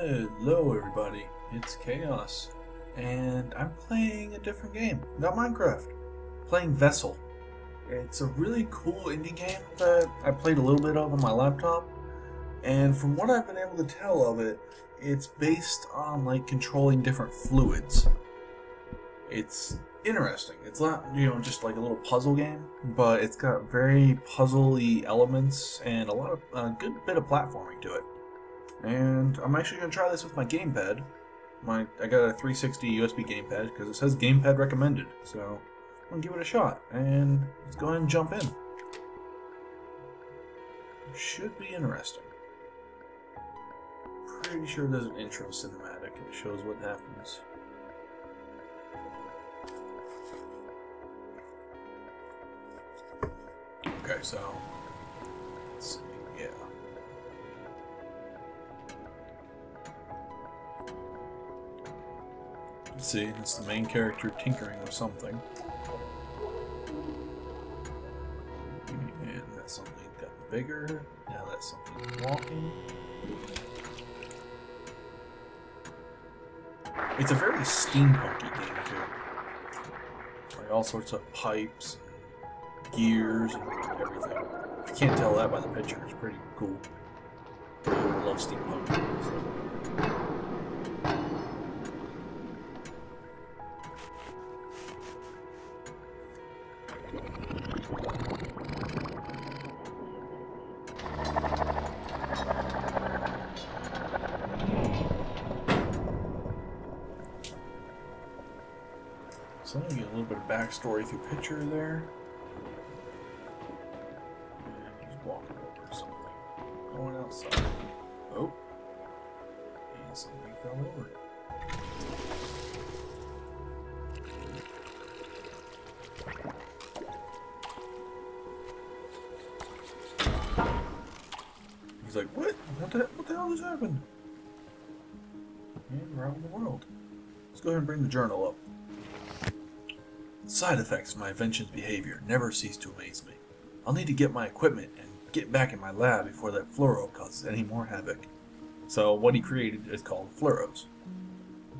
Hello everybody, it's Chaos, and I'm playing a different game, not Minecraft. Playing Vessel. It's a really cool indie game that I played a little bit of on my laptop, and from what I've been able to tell of it, it's based on like controlling different fluids. It's interesting. It's not, just like a little puzzle game, but it's got very puzzly elements and a good bit of platforming to it. And I'm actually going to try this with my gamepad. I got a 360 USB gamepad because it says gamepad recommended. So I'm going to give it a shot. And let's go ahead and jump in. Should be interesting. Pretty sure there's an intro cinematic and it shows what happens. Okay, so let's see. Yeah. See, it's the main character tinkering with something. And that's something gotten bigger. Now that's something walking. It's a very steampunky game too. Like all sorts of pipes, gears, and everything. If you can't tell that by the picture, it's pretty cool. I love steampunk. So. So let me get a little bit of backstory through picture there. And he's walking over something. Going outside. Oh. And something fell over. He's like, what? What the hell just happened? And we're out in the world. Let's go ahead and bring the journal up. The side effects of my invention's behavior never cease to amaze me. I'll need to get my equipment and get back in my lab before that fluoro causes any more havoc. So what he created is called fluoros.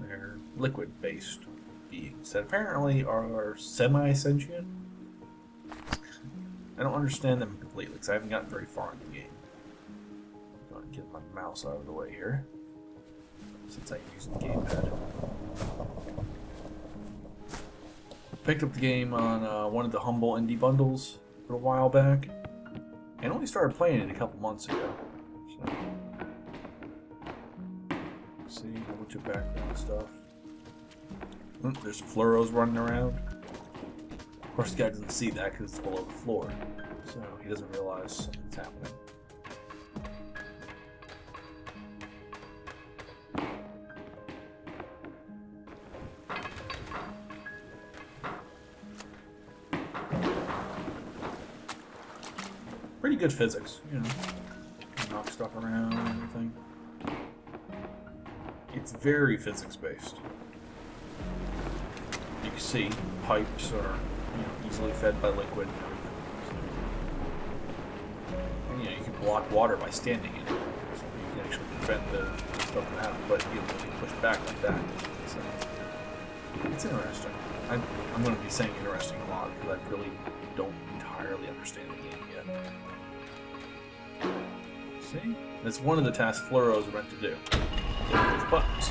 They're liquid-based beings that apparently are semi-sentient. I don't understand them completely because I haven't gotten very far in the game. I'm going to get my mouse out of the way here since I'm using the gamepad. Picked up the game on one of the humble indie bundles a little while back, and only started playing it a couple months ago. So, see a bunch of background stuff. There's fluoros running around. Of course, the guy doesn't see that because it's below the floor, so he doesn't realize something's happening. Pretty good physics, knock stuff around and everything. It's very physics-based. You can see pipes are, easily fed by liquid and everything. And, you can block water by standing in it, so you can actually prevent the stuff from happening, but you can push back like that. So it's interesting. I'm going to be saying interesting a lot because I really don't entirely understand the game yet. See? That's one of the tasks fluoros are meant to do. Push buttons.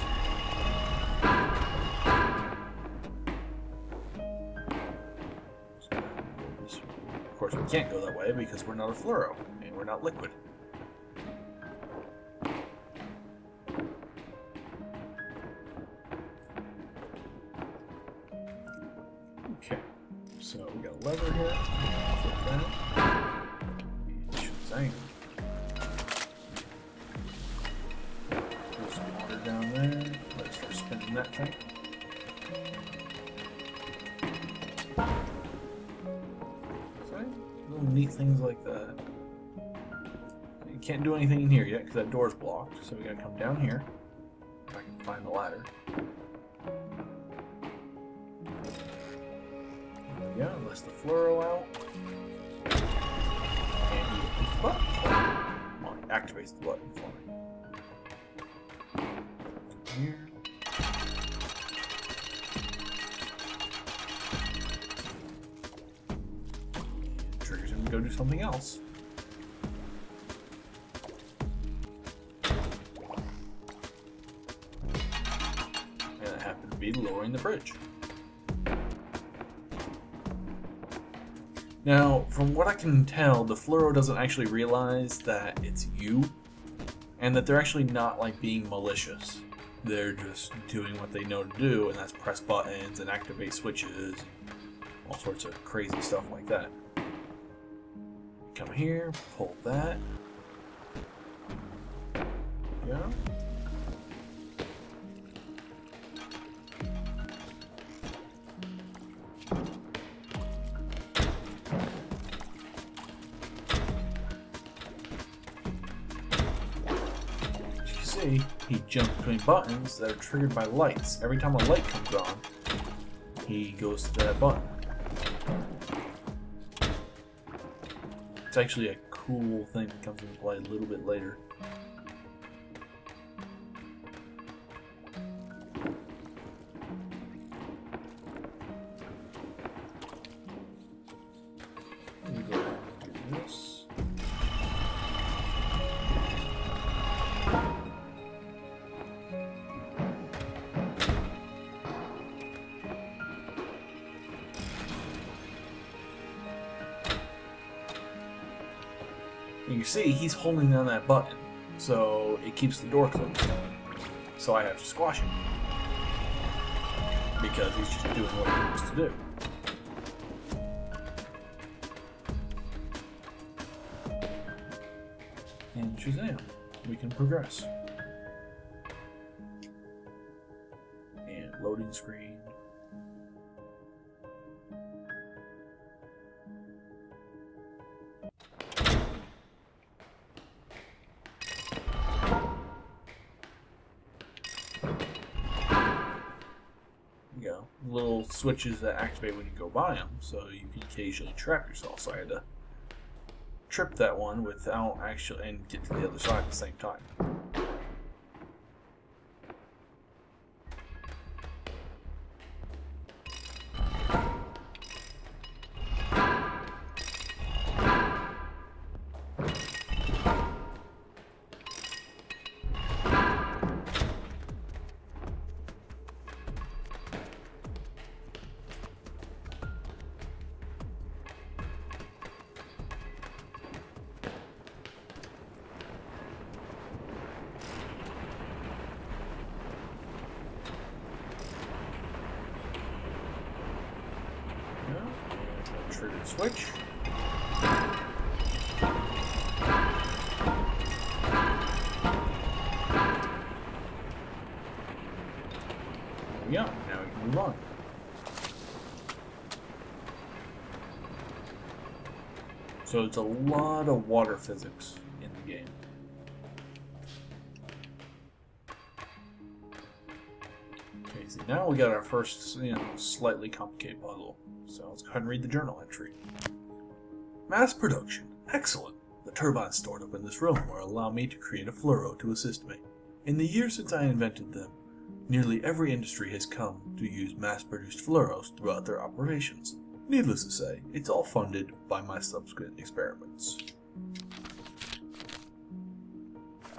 So, of course, we can't go that way because we're not a fluoro and we're not liquid. Okay, so we got a lever here. Flip that. Shazam. There's some water down there. Let's start spinning that thing. See? Little neat things like that. You can't do anything in here yet because that door's blocked, so we gotta come down here. If I can find the ladder. Yeah, let's the fluoro out. And he hits the button for me. Well, he activates the button for me. here. And triggers him to go do something else. And it happened to be lowering the bridge. Now, from what I can tell, the Fluoro doesn't actually realize that it's you, and that they're actually not like being malicious. They're just doing what they know to do, and that's press buttons and activate switches, all sorts of crazy stuff like that. Come here, pull that. Yeah. See, he jumps between buttons that are triggered by lights. Every time a light comes on, he goes to that button. It's actually a cool thing that comes into play a little bit later. Let me go ahead and do this. You can see he's holding down that button, so it keeps the door closed. So I have to squash him, because he's just doing what he wants to do. And Shazam, we can progress. And loading screen. Little switches that activate when you go by them, so you can occasionally trap yourself. So I had to trip that one without actually and get to the other side at the same time. Triggered switch. There we go. Now we can move on. So it's a lot of water physics in the game. Okay, so now we got our first, slightly complicated puzzle. So let's go ahead and read the journal entry. Mass production. Excellent. The turbines stored up in this room will allow me to create a fluoro to assist me. In the years since I invented them, nearly every industry has come to use mass-produced fluoros throughout their operations. Needless to say, it's all funded by my subsequent experiments.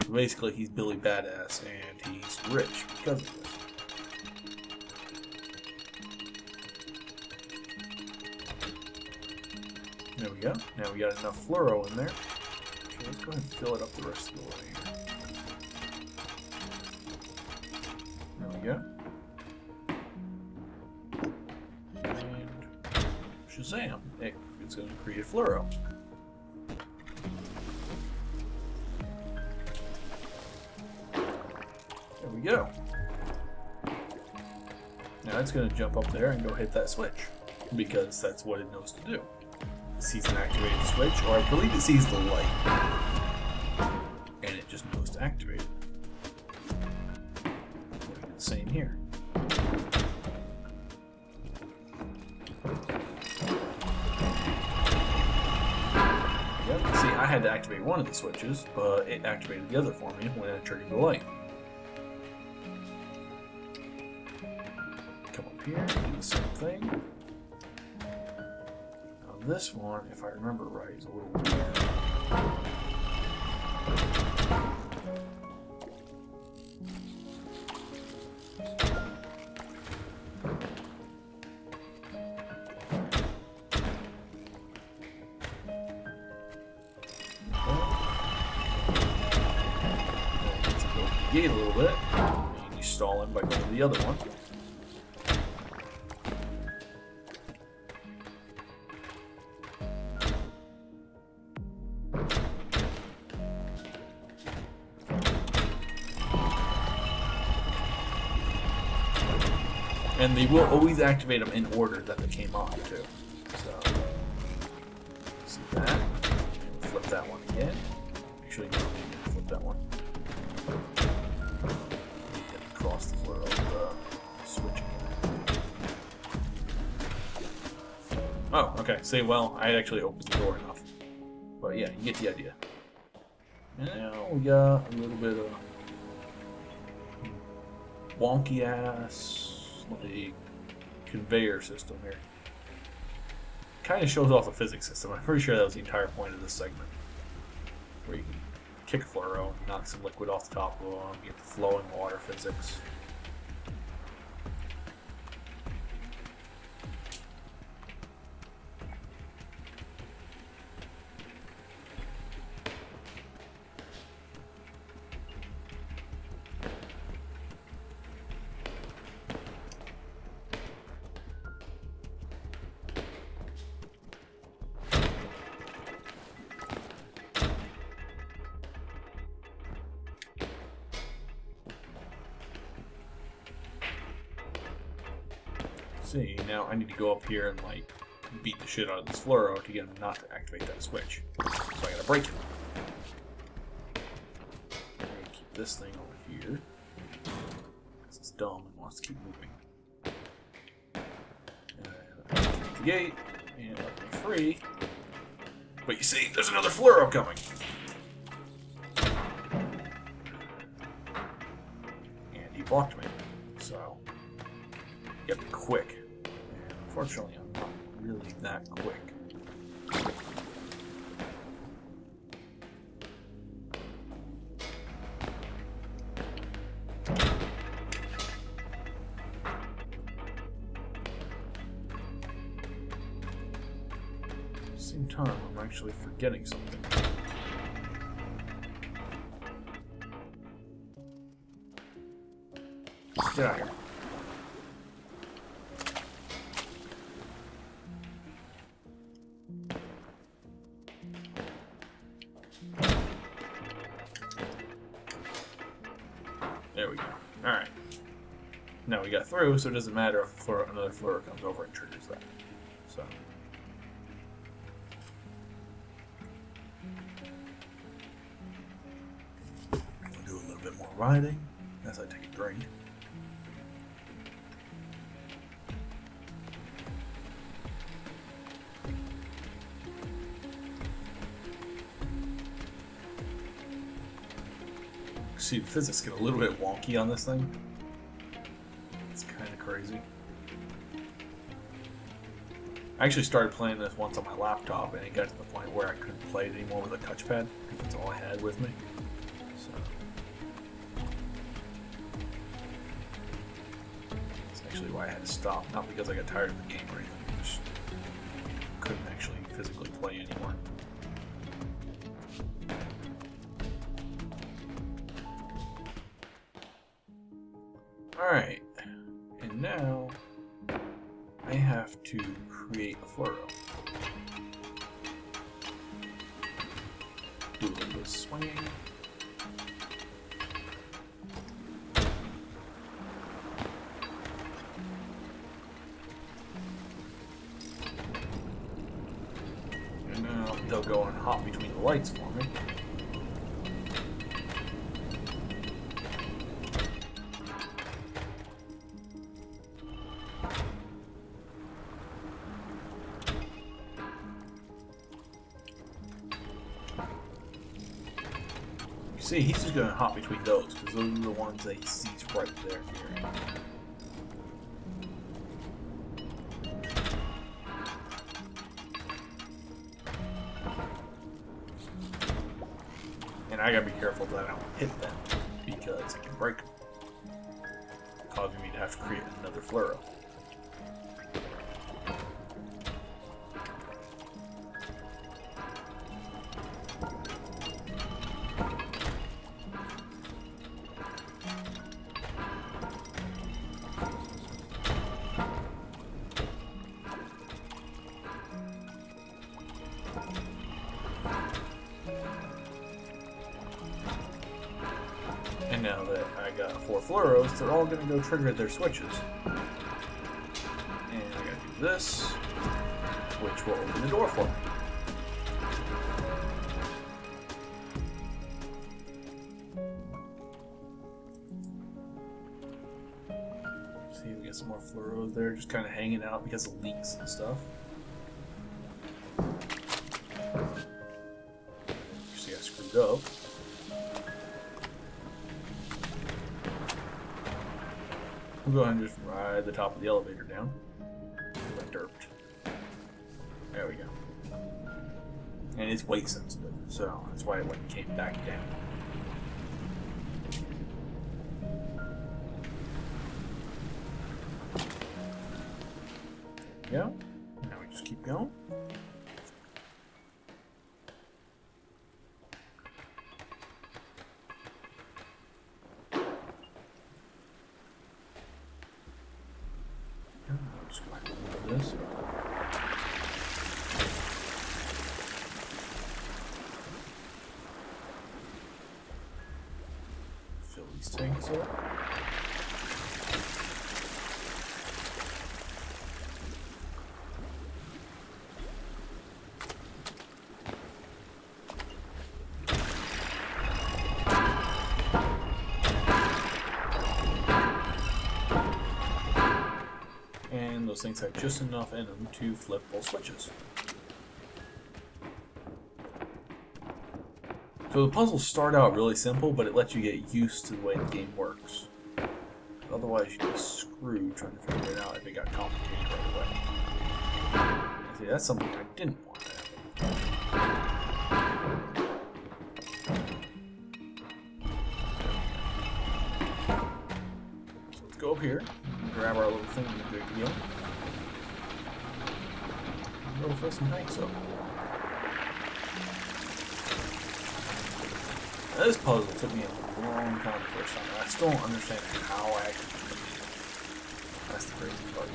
So basically, he's Billy Badass, and he's rich because of this. There we go. Now we got enough fluoro in there. So let's go ahead and fill it up the rest of the way here. There we go. And Shazam! It's going to create fluoro. There we go. Now it's going to jump up there and go hit that switch, because that's what it knows to do. It sees an activated switch, or I believe it sees the light, and it just knows to activate it. We'll do the same here. Yep, see, I had to activate one of the switches, but it activated the other for me when I triggered the light. here, do the same thing. Now this one, if I remember right, is a little weird. Gate a little bit, and you stall him by going to the other one. And they will always activate them in order that they came on, too. So, see that? And flip that one again. Actually, you don't need to flip that one. Across the floor of the switch. Oh, okay. See, well, I actually opened the door enough. But yeah, you get the idea. And now we got a little bit of wonky ass like conveyor system here. Kind of shows off the physics system. I'm pretty sure that was the entire point of this segment, where you can kick a fluoro, knock some liquid off the top of them, get the flowing water physics. See, now I need to go up here and like beat the shit out of this fluoro to get him not to activate that switch. So I gotta break it. I'm gonna keep this thing over here because it's dumb and wants to keep moving. And I take the gate and let me free. But you see, there's another fluoro coming. And he blocked me. So you have to be quick. And unfortunately, I'm not really that quick. At the same time, I'm actually forgetting something. Get out of here. There we go. Alright. Now we got through, so it doesn't matter if another fluoro comes over and triggers that. So. We'll do a little bit more riding as I take a drink. See, the physics get a little bit wonky on this thing. It's kind of crazy. I actually started playing this once on my laptop, and it got to the point where I couldn't play it anymore with a touchpad, because that's all I had with me. So that's actually why I had to stop. Not because I got tired of the game or anything. I just couldn't actually physically play anymore. Alright, and now I have to create a fluoro. Do a little bit of swinging. And now they'll go and hop between the lights for me. See, he's just going to hop between those, because those are the ones that he sees right there. I gotta be careful that I don't hit them because I can break them, causing me to have to create another fluoro. And now that I got 4 fluoros, they're all going to go trigger their switches. And I got to do this, which will open the door for me. See, we got some more fluoros there, just kind of hanging out because of leaks and stuff. See, I screwed up. We'll go ahead and just ride the top of the elevator down. I derped. There we go. And it's weight sensitive, so that's why it went and came back down. There we go. Now we just keep going. Just go ahead and move this. Fill these tanks up. And those things have just enough in them to flip both switches. So the puzzles start out really simple, but it lets you get used to the way the game works. Otherwise, you'd be screwed trying to figure it out if it got complicated right away. See, that's something I didn't want to happen. So let's go up here and grab our little thing and good deal. Go fill some tanks up. Now, this puzzle took me a long time the first time. I still don't understand how I actually did it. That's the crazy part.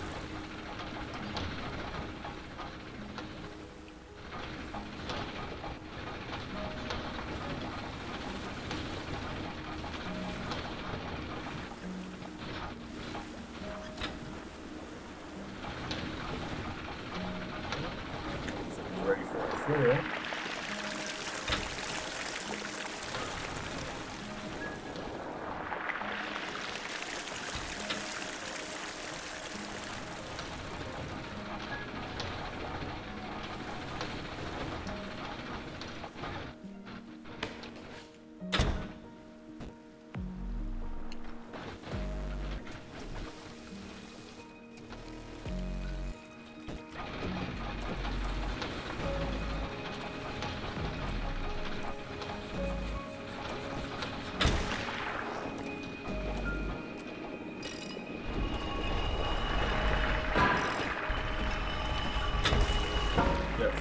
Ready for our floor.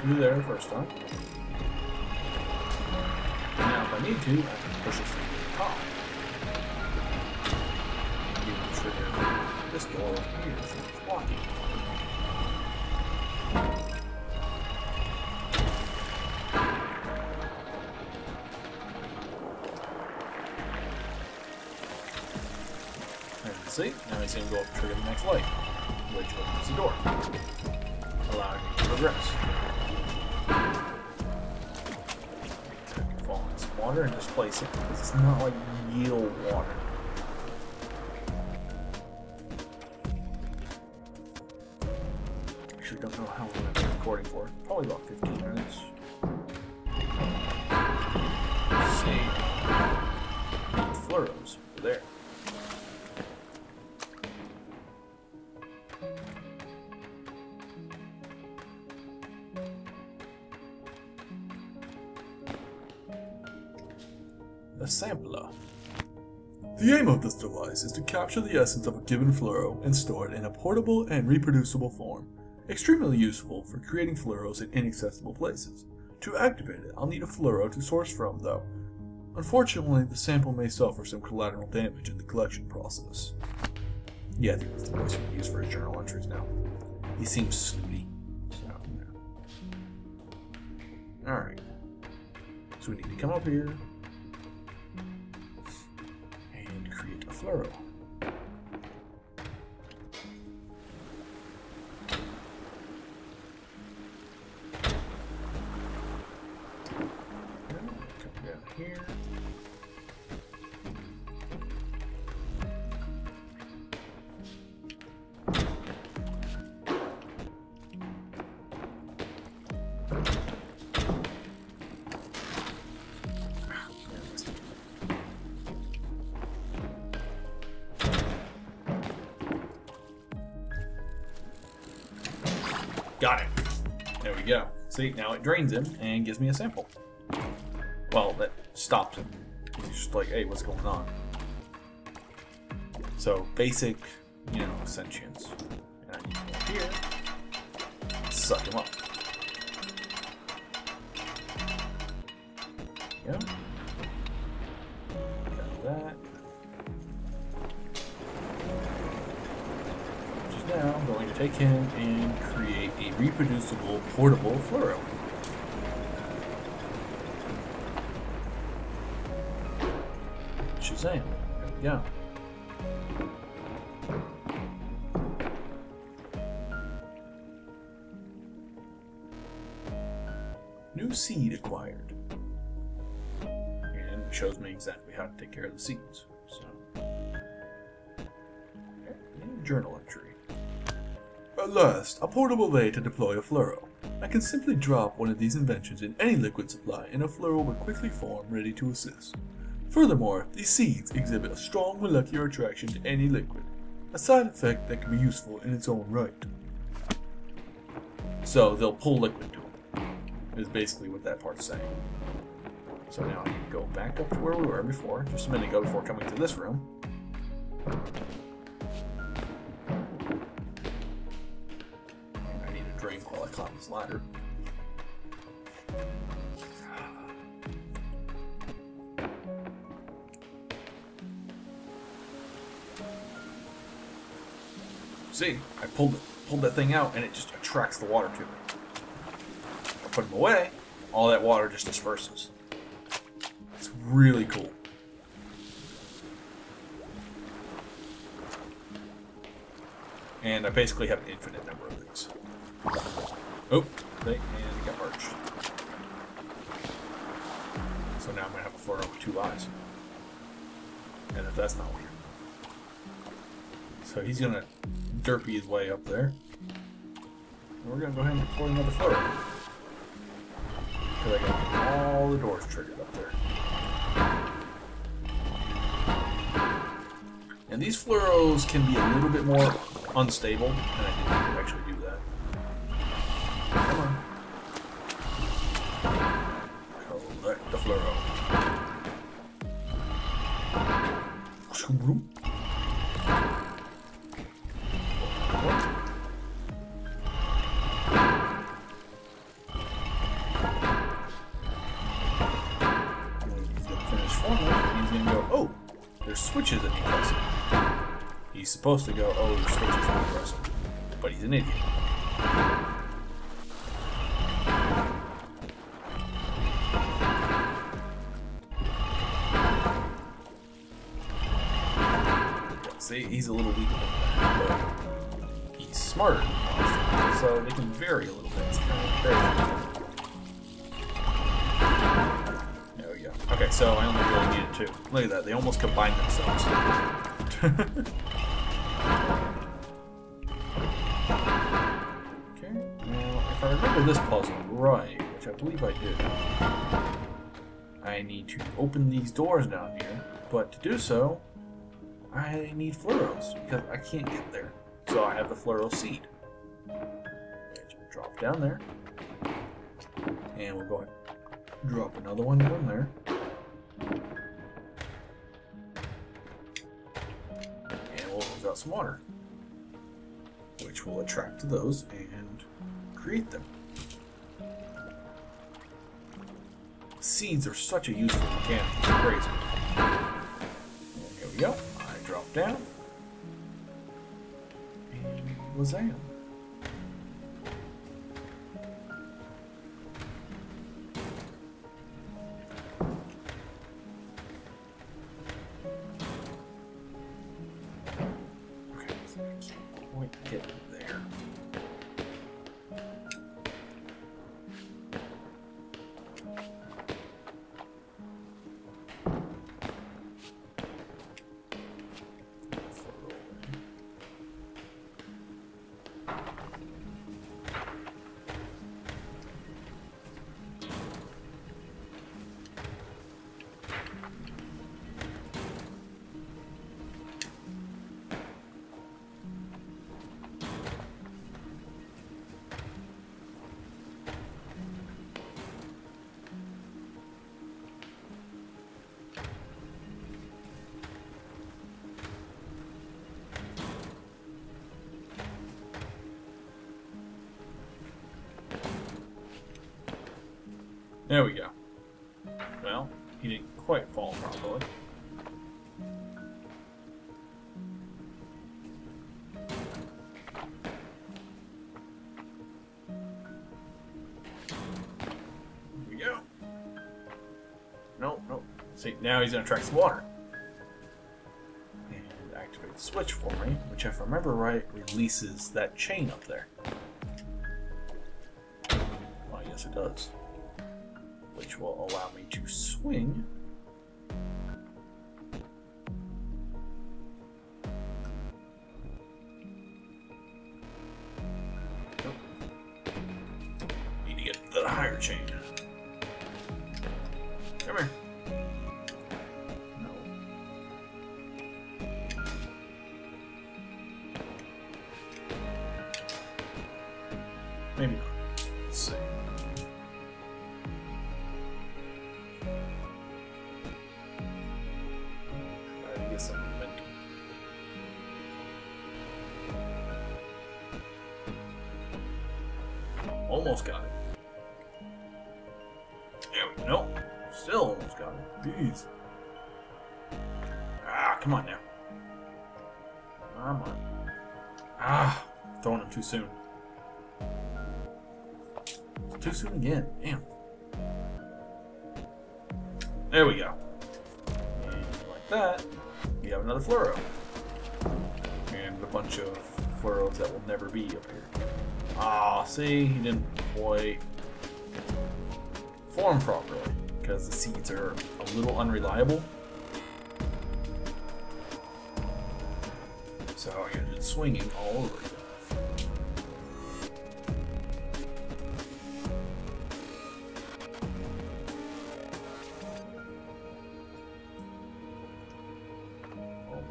Through there first time. Now, if I need to, I can push this thing to the top. Even trigger this door over here so it's blocking. As you can see, now he's going to go up and trigger the next light, which opens the door, allowing me to progress. Water and just place it because it's not like real water. Actually, don't know how long I've been recording for. Probably about 15 minutes. See, fluoros over there. sampler. The aim of this device is to capture the essence of a given fluoro and store it in a portable and reproducible form. Extremely useful for creating fluoros in inaccessible places. To activate it, I'll need a fluoro to source from, though. Unfortunately, the sample may suffer some collateral damage in the collection process. Yeah, I think that's the voice we use for his journal entries now. He seems snooty. So, yeah. Alright. So we need to come up here and create a fluoro. Come down here. Got it. There we go. See, now it drains him and gives me a sample. Well, that stops him. He's just like, hey, what's going on? So, basic, sentience. And I need to go here. Suck him up. There we go. Got that. Now I'm going to take him and create a reproducible portable fluoro. Shazam. There we go. New seed acquired. And it shows me exactly how to take care of the seeds. So, journal entry. At last, a portable way to deploy a fluoro. I can simply drop one of these inventions in any liquid supply and a fluoro will quickly form, ready to assist. Furthermore, these seeds exhibit a strong molecular attraction to any liquid, a side effect that can be useful in its own right. So they'll pull liquid to them, is basically what that part's saying. So now I need to go back up to where we were before, just a minute ago before coming to this room. Drink while I climb this ladder. See, I pulled that thing out and it just attracts the water to me. I put them away, all that water just disperses. It's really cool. And I basically have an infinite number of these. Oh, and it got merged. So now I'm going to have a fluoro with 2 eyes. And if that's not weird. So he's going to derpy his way up there. And we're going to go ahead and deploy another fluoro. Because I got all the doors triggered up there. And these fluoros can be a little bit more unstable, and I didn't actually do that. Come on. Collect the fluoro. Finish forming, and he's gonna go, oh, there's switches that he pressing. He's supposed to go, oh, there's switches that he pressing. But he's an idiot. See, he's a little weak about that, but he's smarter than most, so they can vary a little bit. It's kind of crazy. There we go. Okay, so I only really needed 2. Look at that, they almost combined themselves. Okay, now if I remember this puzzle right, which I believe I did, I need to open these doors down here, but to do so, I need fluoros, because I can't get there. So I have the fluoro seed. Drop down there. And we'll go ahead and drop another one down there. pours out some water, which will attract those and create them. Seeds are such a useful mechanic. It's crazy. And here we go. I drop down. And Lazam. Okay, so I can't quite get there. There we go. Well, he didn't quite fall properly. Here we go. Nope, nope. See, now he's going to attract some water. And activate the switch for me, which if I remember right, releases that chain up there. Well, yes it does. Which will allow me to swing. Nope. Need to get the higher chain. Come here. No. Maybe not. Let's see. Some momentum. Almost got it. There we go. Nope. Still almost got it. Jeez. Ah, come on now. Come on. Ah, throwing him too soon. Too soon again. Damn. There we go. And like that. We have another fluoro. And a bunch of fluoros that will never be up here. Ah, see, he didn't quite form properly because the seeds are a little unreliable. So I ended swinging all over again.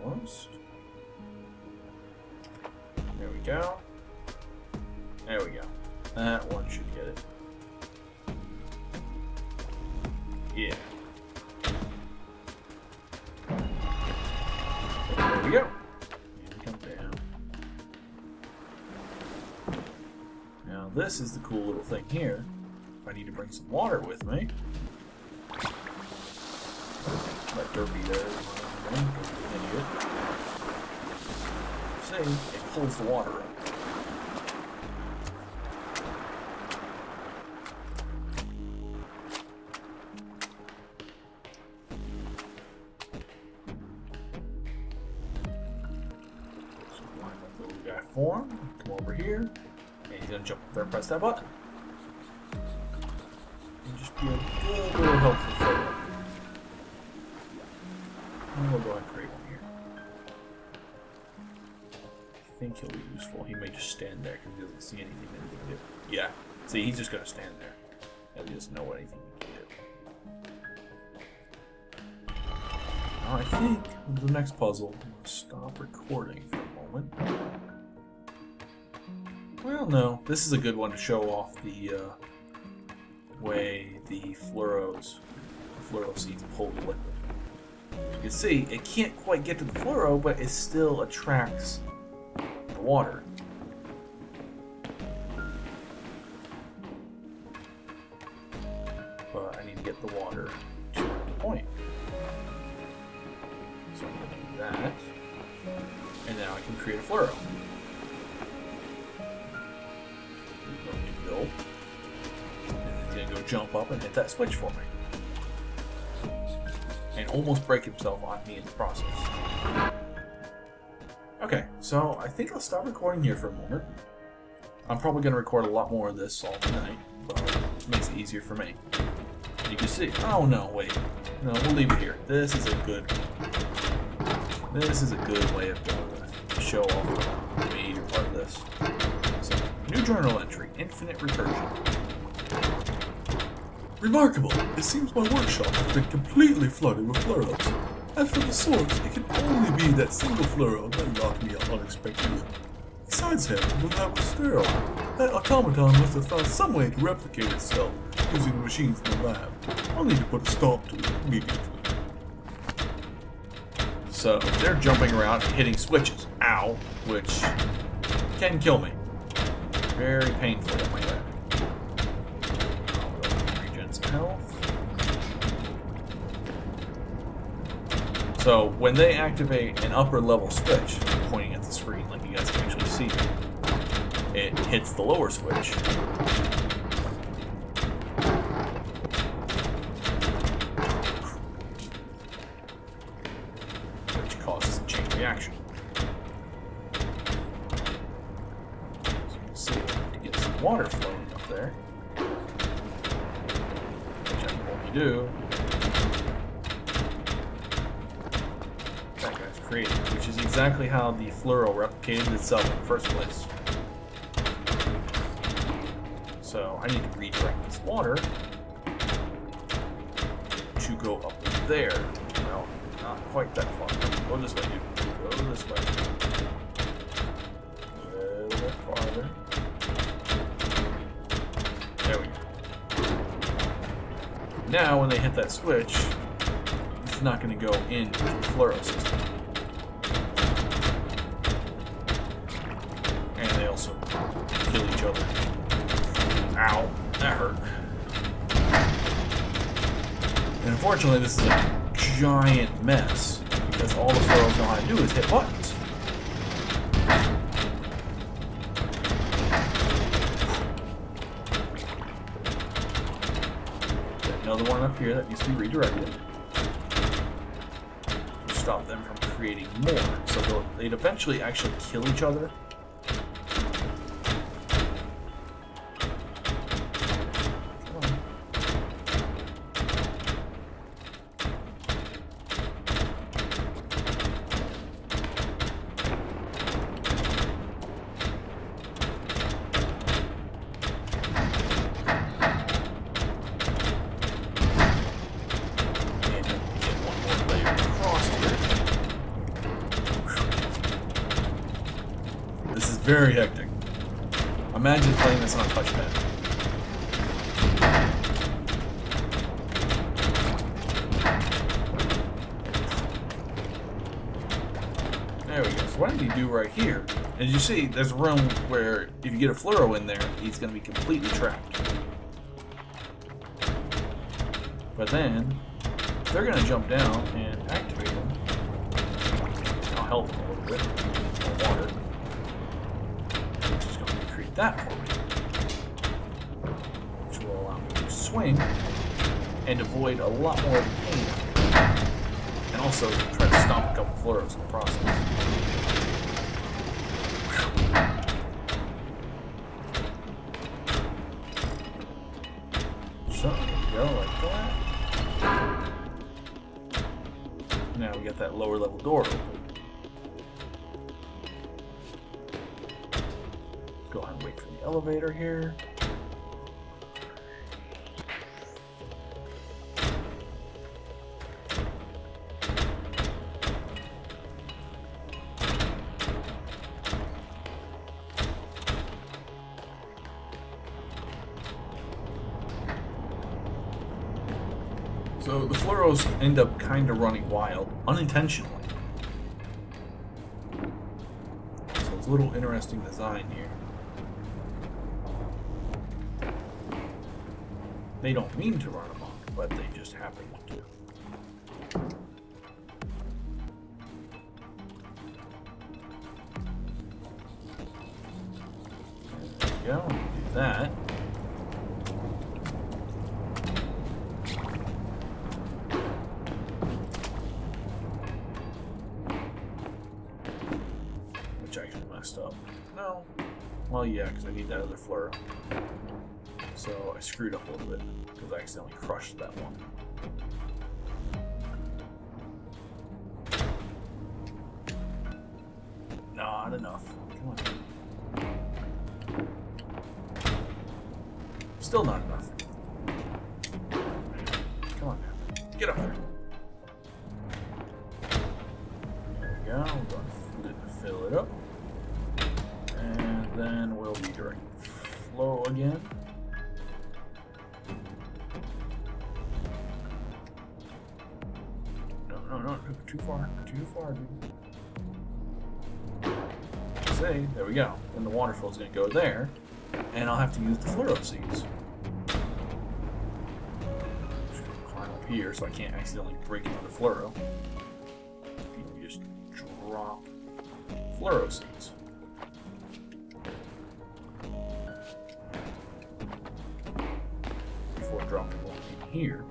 Almost. There we go. There we go. That one should get it. Yeah. There we go. And come down. Now this is the cool little thing here. I need to bring some water with me. Let Derpy there. Idiot. See, it pulls the water up. So line up the little guy form, come over here, and he's gonna jump up there and press that button. And just be a good little helpful photo. And we'll go ahead and create one here. I think he'll be useful. He may just stand there because he doesn't see anything that he can do. Yeah. See, he's just going to stand there. And he doesn't know what anything he can do. Now, I think with the next puzzle, I'm going to stop recording for a moment. Well, no. This is a good one to show off the way the fluoro seeds pull the liquid. You can see it can't quite get to the fluoro, but it still attracts the water. But I need to get the water to the point. So I'm going to do that. And now I can create a fluoro. I'm going to go. And he's going to go jump up and hit that switch for me. And almost break himself on me in the process. Okay, so I think I'll stop recording here for a moment. I'm probably going to record a lot more of this all tonight, but it makes it easier for me. You can see. Oh no, wait. No, we'll leave it here. This is a good way of to show off the major part of this. So, new journal entry, infinite recursion. Remarkable! It seems my workshop has been completely flooded with fluoros. As for the source, it can only be that single fluoro that locked me up unexpectedly. Besides him, the lab was sterile. That automaton must have found some way to replicate itself using the machines in the lab. I'll need to put a stop to it immediately. So, they're jumping around and hitting switches. Ow! Which can kill me. Very painful, I might add. Regen some health. So, when they activate an upper level switch, pointing at the screen like you guys can actually see, it hits the lower switch. Which causes a chain reaction. So you can see, to get some water flowing up there, which I can only do. Created, which is exactly how the fluoro replicated itself in the first place. So I need to redirect this water to go up there. Well, not quite that far. Go this way, dude. Go this way. A little bit farther. There we go. Now, when they hit that switch, it's not going to go into the fluoro system. Also kill each other. Ow, that hurt. And unfortunately, this is a giant mess because all the fluoros know how to do is hit buttons. There's another one up here that needs to be redirected to stop them from creating more. So they'd eventually actually kill each other. Very hectic. Imagine playing this on a touchpad. There we go. So what did he do right here? As you see, there's a room where if you get a fluoro in there, he's going to be completely trapped. But then, they're going to jump down and activate him. I'll help him a little bit. More water. That for me, which will allow me to swing and avoid a lot more of the pain, and also try to stomp a couple fluoros in the process. So there we go, like that. Now we got that lower level door open. Go ahead and wait for the elevator here. So So the fluoros end up kind of running wild, unintentionally. So it's a little interesting design here. They don't mean to run amok, but they just happen to. There we go, do that. Which I actually messed up. No. Well, yeah, because I need that other fleur. So I screwed up a little bit because I accidentally crushed that one. Not enough. Come on. Still not enough. Come on now. Get up there. There we go. I'm going to fill it up. And then we'll redirect flow again. No, too far, dude. Say, there we go. Then the water flow is going to go there, and I'll have to use the fluoro seeds. Just going to climb up here so I can't accidentally break another fluoro. You just drop fluoro seeds. Before dropping one in here.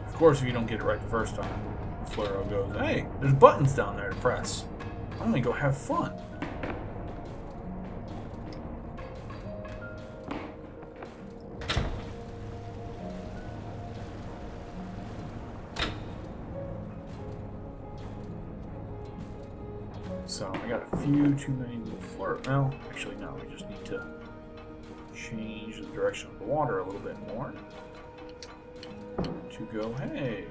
Of course, if you don't get it right the first time, the fluoro goes, hey, there's buttons down there to press. I'm gonna go have fun. So I got a few too many little fluoro. Well, actually no, we just need to change the direction of the water a little bit more. To go, hey.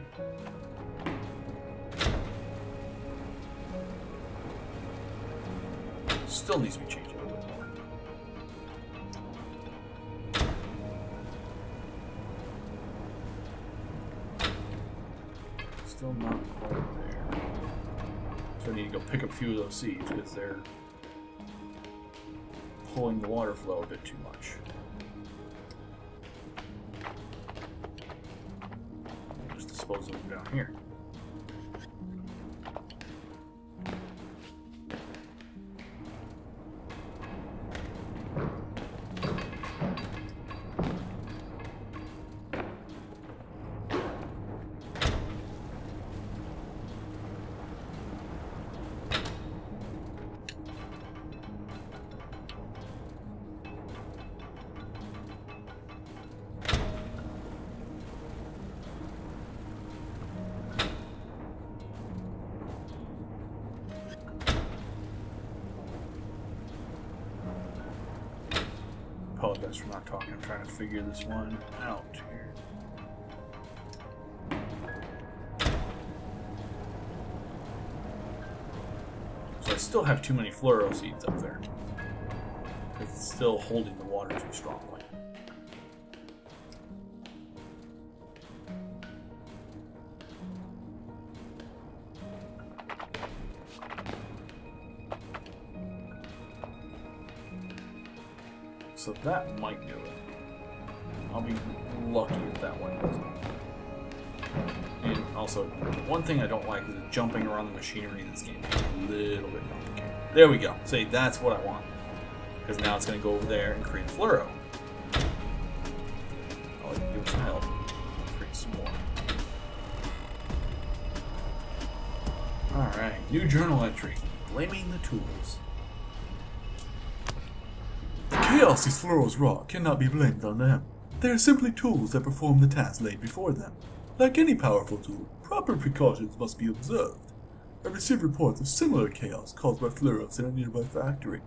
Still needs to be changed a little bit more. Still not quite there. So I need to go pick up a few of those seeds because they're pulling the water flow a bit too much. Dispose of them down here. Apologize for not talking. I'm trying to figure this one out here. So I still have too many fluoro seeds up there. It's still holding the water too strongly. So that might do it. I'll be lucky if that one doesn't. And also, one thing I don't like is jumping around the machinery in this game. It's a little bit complicated. There we go. See, that's what I want. Because now it's going to go over there and create fluoro. All I can do is some help. Create some more. Alright, new journal entry. Blaming the tools. The chaos these fluoros wrought cannot be blamed on them. They are simply tools that perform the task laid before them. Like any powerful tool, proper precautions must be observed. I received reports of similar chaos caused by flare-ups in a nearby factory.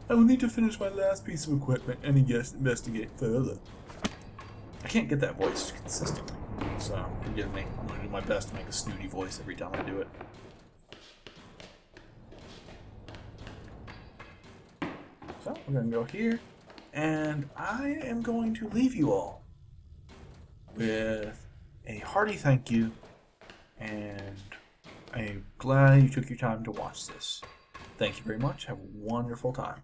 I will need to finish my last piece of equipment and investigate further. I can't get that voice consistently, so forgive me. I'm going to do my best to make a snooty voice every time I do it. So we're going to go here, and I am going to leave you all with a hearty thank you, and I'm glad you took your time to watch this. Thank you very much. Have a wonderful time.